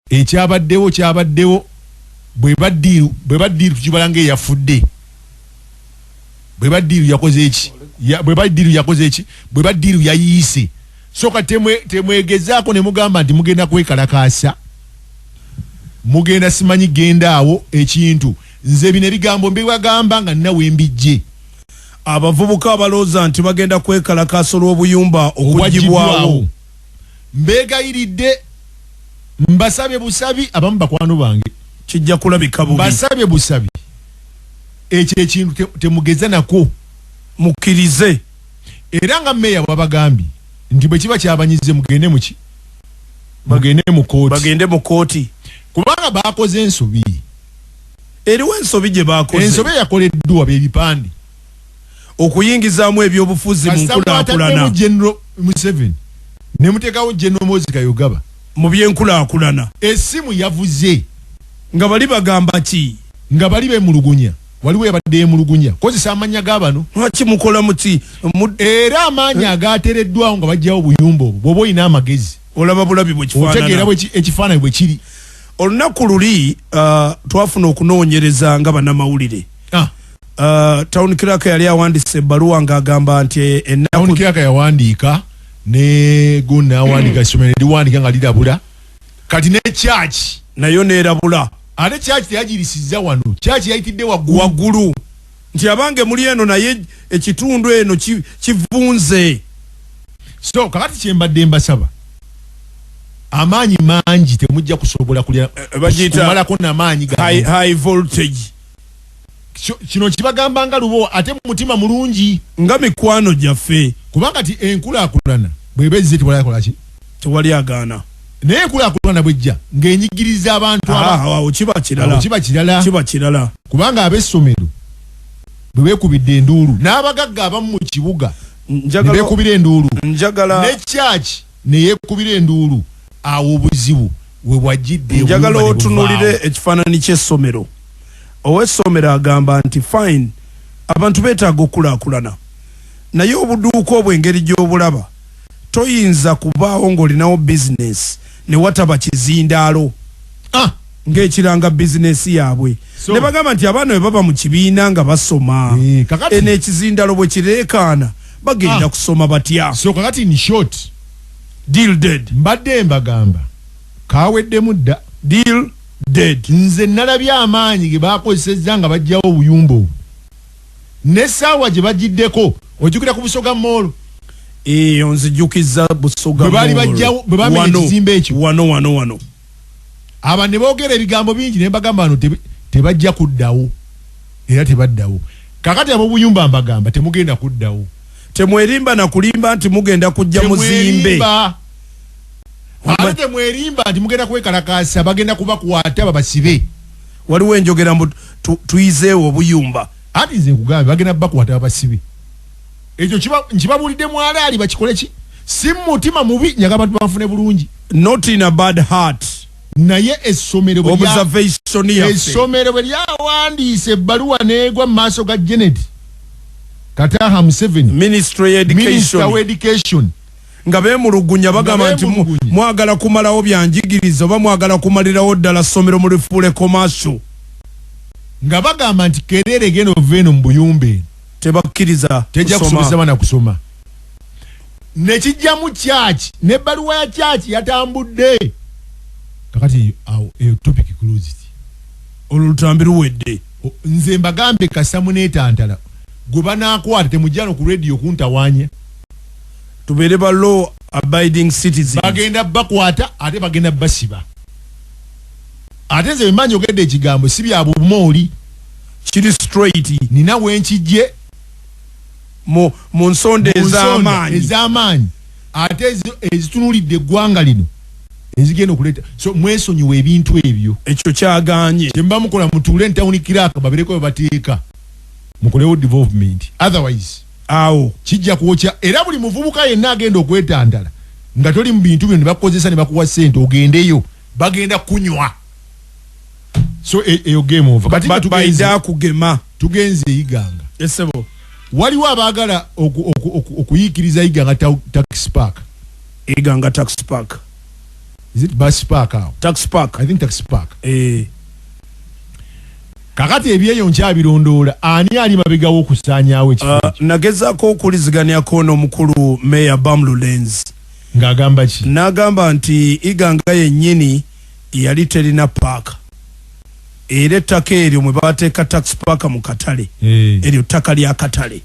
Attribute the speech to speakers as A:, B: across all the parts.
A: kyabaddewo bwe baddiru kibalange yafudde bwe baddiru yakoze eki bwe baddiru yayiise soka temwegezaako ne mugamba nti mugenda kwekalakaasa mugenda simanyi genda awo ekintu nze bino ebigambo mbibagamba nga nawe mbijje
B: abavubuka abalooza nti bagenda kwekalakaasa olw'obuyumba okugibwawo
A: mbegayiridde mbasabye busabi abamu bakwano bange
B: kijja kulabika bubi
A: mbasabye busabi ekyo ekintu temugeza nako
B: mukkirize
A: era nga meya bwabagambye nti bwe kiba kyabanyize mugende mu kooti kubanga bakoze ensobi
B: eriwo ensobi gye bakoze
A: ensobi yakoleddwa b'ebipande
B: okuyingizaamu ebyobufuzi mu nkulaakulana
A: General Museveni ne muteekawo General Moses Kayogaba
B: mu byenkulaakulana
A: essimu yavuze
B: nga bali bagamba ki
A: nga bali bemulugunya waliwo yabadde yemulugunya kozesa amanya g'abano
B: lwaki mukola muti
A: era amaanyi agateereddwawo nga bajjawo obuyumba obwo bw'oba olina amagezi
B: olaba bulabi bwe kifaanana
A: otegeera ekifaananyi bwe kiri
B: olunaku luli twafuna okunoonyereza nga bannamawulire Town Clerk yali awandiise ebbaluwa ng'agamba nti
A: Town Clerk yawandiika ne gonna awandiika essomero liwandiika nga lirabula kati ne church
B: nayo neerabula
A: ate church teyagirisizza wano church yayitidde waggulu
B: nti abange muli eno naye ekitundu eno kivunze
A: so kakati kyembadde mbasaba amaanyi mangi temujja kusobola kumalako n'amaanyi
B: high voltage
A: kino kibagamba nga lubo ate mutima mulungi
B: nga mikwano gyaffe
A: kubanga ti enkulaakulana bwebezze tewalakolaki
B: tewali agaana
A: naye enkulaakulana bwejja ng'enyigiriza abantu
B: awo kiba kirala
A: kubanga ab'essomero bwe beekubidde enduulu n'abagagga abamu mu kibuga ne beekubira enduulu ne church ne yeekubira enduulu awo obuzibu we bwajjidde
B: njagala otunuulire ekifaananyi ky'essomero ow'essomero agamba nti fine abantu beetaaga okulaakulana naye obuduuka obw'engeri gy'obulaba toyinza kubaawo ng'olinawo bizinesi ne wataba kizindaalo ng'ekiranga bizinesi yaabwe ne bagamba nti abaana bwe baba mu kibiina nga basoma eno ekizindaalo bwe kireekaana bagenda kusoma batya
A: so kakati ni short
B: deal dead
A: mbadde mbagamba kaaweddemu dda
B: deal dead
A: nze nalabye amaanyi ge bakozesezza nga bajjawo obuyumba obwo n'essaawa gye bagiddeko ojjukira ku Busoga Mall
B: nzijjukiza Busoga
A: Mall bwe bali bajjawo bwe bamenya ekizimbe ekyo
B: wano
A: aba ne boogera ebigambo bingi ne mbagamba bano tebajja kuddawo era tebaddawo kakati ab'obuyumba mbagamba temugenda kuddawo
B: temwerimba na kulimba nti mugenda kujja muzimbe
A: ate temwerimba nti mugenda kwekalakaasa bagenda kubakwata babasibe
B: waliwo enjogera mbu tuyizeewo obuyumba
A: ati nze nkugambe bagenda bakwata babasibe ekyo nkibabulidde mwalaali bakikole ki si mutima mubi nyaga abantu bafune bulungi
B: not in a bad heart
A: naye essomero bwe lyawandiise ebbaluwa neegwa mu maaso ga Janet Kataha Museveni Minister of Education
B: nga beemulugunya bagamba nti mwagala kumalawo byanjigiriza oba mwagala kumalirawo ddala ssomero mu lifuule commercial
A: nga bagamba nti Kerere genda ova eno mu buyumbe
B: tebakkiriza
A: tejja kusomesa bana kusoma nekijjamu church n'ebbaluwa ya church yatambudde kakati awo topic closed
B: olwo lutambi luwedde
A: nze mbagambe Kasamu n'etantala gwe banaakwata temujjano ku radio kuntawaanya
B: tubeere ba law abiding citizens
A: bagenda bakwata ate bagenda basiba ate nze bemmanyi ogedde ekigambo si bya bumooli
B: kiri straight
A: nina wenkijje
B: mu nsonda
A: ez'amaanyi ate ezitunulidde eggwanga lino ezigenda okuleeta so mwesonyiwa ebintu ebyo
B: ekyo kyaganye
A: kyemba mukola mutuule Town Clerk babeereko we bateeka mukolewo development otherwise
B: awo
A: kijja kwokya era buli muvubuka yenna agenda okwetandala nga toli mu bintu bino ne bakozesa ne bakuwa ssente ogendeyo bagenda kunywa so eyo game over kati
B: baida kugema
A: tugenze Iganga
B: esebo
A: waliwo abaagala okuyiikiriza Iganga tax park
B: Iganga tax park
A: is it bus park awo
B: tax park
A: I think tax park kakati ebyeyo nkyabirondoola ani ali mabegawo okusaanyaawo ekifo
B: nagezaako okuliziganyako n'omukulu Mayor Bamlu Lenz
A: ng'agamba ki
B: n'agamba nti Iganga yennyini yali terina paaka era ettaka eryo mwe bateeka tax park mu katale eryo ttaka lya katale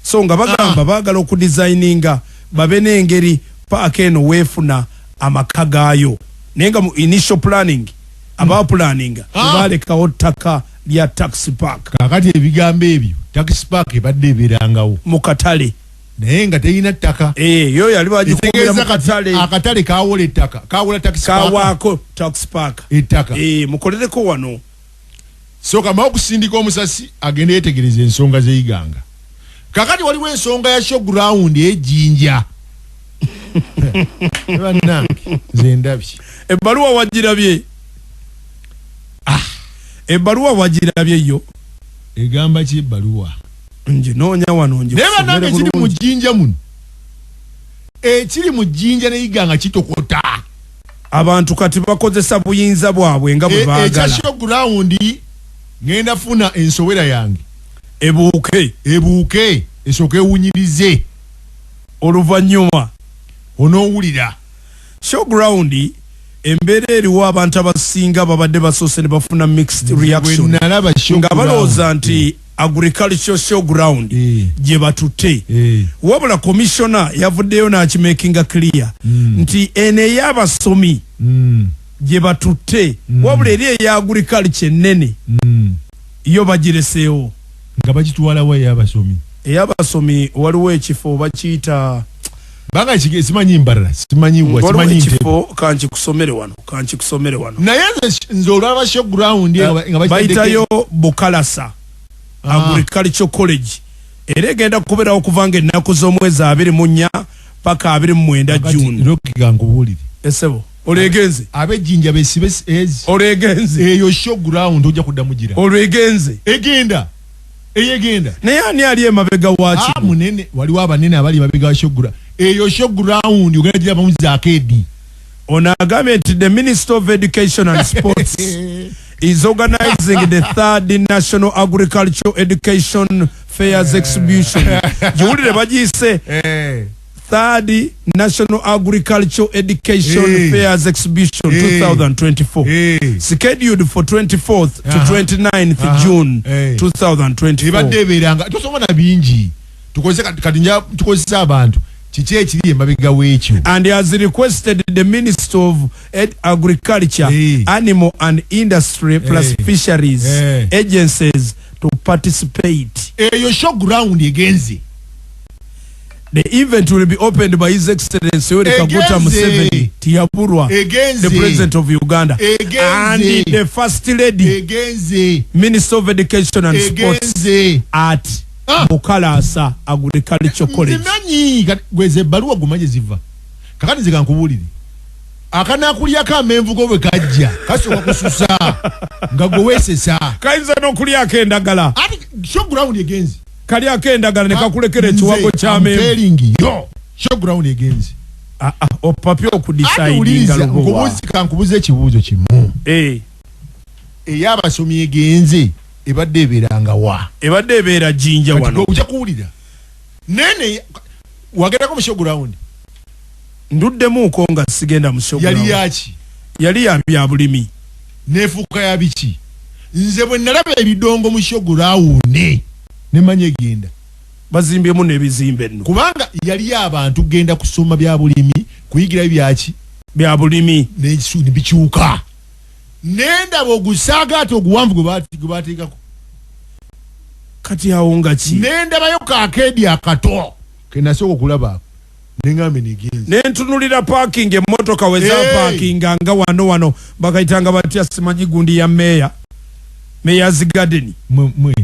B: so nga bagamba baagala okudesigninga babe n'engeri paaka eno weefuna amaka gaayo naye nga mu initial planning abapulaninga balekawo ttaka lya tax park
A: kakati ebigambo ebyo tax park ebadde ebeerangawo
B: mu katale
A: naye nga terina ttaka
B: yo yali bagikuumira mu katale
A: akatale kawola ettaka kawola tax park
B: kawaako tax park
A: ettaka
B: mukolereko wano
A: so kamawo okusindika omusasi agenda yetegereza ensonga z'Iganga kakati waliwo ensonga ya showground ejjinja bannange nze ndabye
B: ebbaluwa wagirabye ebbaluwa wagirabye yo
A: egamba ki ebbaluwa
B: nginoonya wano
A: naye bannange ekiri mu jjinja muno ekiri mu jjinja ne Iganga kitokota
B: abantu kati bakozesa buyinza bwabwe nga bwe baagala
A: ekya showground ngenda funa ensowera yange ebuuke esooke ewunyirize
B: oluvannyuma
A: onoowulira
B: showground embeera eriwo abantu abasinga babadde basoose ne bafuna mixed reaction nga balowooza nti agricultural showground gye batutte wabula commissioner yavuddeyo n'akimakinga clear nti eno ey'abasomi gye batutte wabula eri eya agriculture ennene yo bagireseewo
A: nga bagitwalawo
B: ey'abasomi waliwo ekifo bakiyita
A: banga simanyi mbarara simanyi
B: ekifo kankikusomere wano
A: naye nze olwaba showground
B: bayitayo Bukalasa Agricultural College era egenda kubeerawo okuva nga ennaku z'omwezi 24 paka 29 June
A: gankubuulire
B: esebo olegenze
A: abejjinja besibe
B: olegenze
A: eyo showground ojja kuddamu gira
B: olegenze
A: egenda
B: naye ani ali emabega waki
A: munene waliwo abanene abali emabega wa showground eyo showground ogenda gira bamu zaakedi
B: ono agambye nti the Minister of Education and Sports is organizing the 3rd National Agricultural Education Fairs Exhibition. Jiwulire bagiyise 3rd National Agricultural Education Fairs Exhibition 2024 scheduled for 24th to 29th June 2024.
A: Ibadde ebeeranga tosoma na bingi tukozesa abantu kiki ekiri emabega w'ekyo
B: and has requested the Minister of Agriculture, Animal and Industry plus Fisheries agencies to participate.
A: Eyo showground egenze.
B: The event will be opened by His Excellency Yoweri Kaguta Museveni Tiaburwa, the President of Uganda, and the First Lady, Minister of Education and Sports at Bukalasa Agricultural College.
A: Zimanyi gweze baluwa gumaje ziva. Kakati zikankubuulire. Akanakulyako amenvugo bwe kajja kasobola kususa nga gowesesa.
B: Kayinza n'okulyako endagala.
A: Ati showground egenze.
B: Kalyako endagala ne kakulekera ekiwago ky'amenvu.
A: Yo showground egenze.
B: Opapye okudecidinga lubowa.
A: Kankubuze ekibuuzo kimu. Ey'abasomi egenze. Ebadde ebeeranga wa
B: ebadde ebeera jjinja wano
A: ojja kuwulira nene wagendako mu showground
B: nduddemuuko nga sigenda mu showground
A: yali yaki
B: yali ya bya bulimi
A: neefuuka ya biki nze bwe nalaba ebidongo mu showground ne manya egenda
B: bazimbyemu n'ebizimbe nno
A: kubanga yali abantu genda kusoma bya bulimi kuyigira byaki
B: bya bulimi
A: ne bikyuka nenda bogusaaga ate oguwanvu gwe bateekako
B: kati awo nga ki
A: nenda bayo kaakedi akato kenasooka okulaba neŋŋambe negenze
B: nentunulira parking emmotoka weza parkinga nga wano bakayitanga batya simanyi gundi ya Mayor's Garden
A: mwe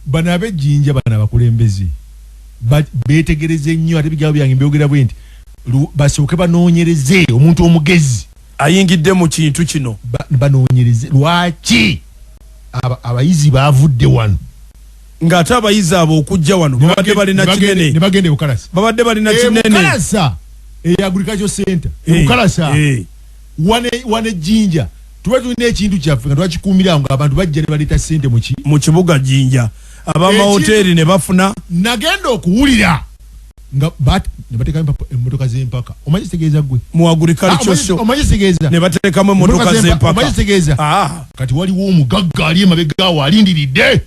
A: bano abejjinja bano abakulembeze beetegereze nnyo ate bigambo byange mbyogera bwe nti basooke banoonyereze omuntu omugezi
B: ayingidde mu kintu kino
A: banoonyereze lwaki abayizi baavudde wano
B: ng'ate abayizi abo okujja wano babadde balina kinene
A: ne bagende Bukalasa
B: babadde balina kinene
A: Bukalasa agricultural center Bukalasa wane jinja tuba tulina ekintu kyaffe nga twakikuumirawo nga abantu bajja ne baleeta ssente
B: mu kibuga Jinja abamahoteri ne bafuna.
A: Nagenda okuwulira nga ne bateekamu emmotoka z'empaka. Omanyi kitegeeza gwe
B: mu agriculture show
A: omanyi kitegeeza
B: ne bateekamu emmotoka z'empaka.
A: Omanyi kitegeeza kati waliwo omugagga ali emabegaawo alindiridde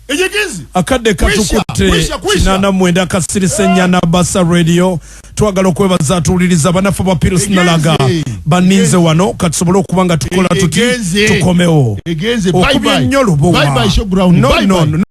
A: ejegezi
B: akadde katukutte kinana mwenda kasirise nnyana Basa Radio. Twagala okwebaza atuwuliriza banafu ba Pius Nalaga baninze wano kati tusobole okuba nga tukola tuti tukomewo
A: egenze bye bye
B: okubya nnyo lubowa.
A: Bye bye showground.
B: No.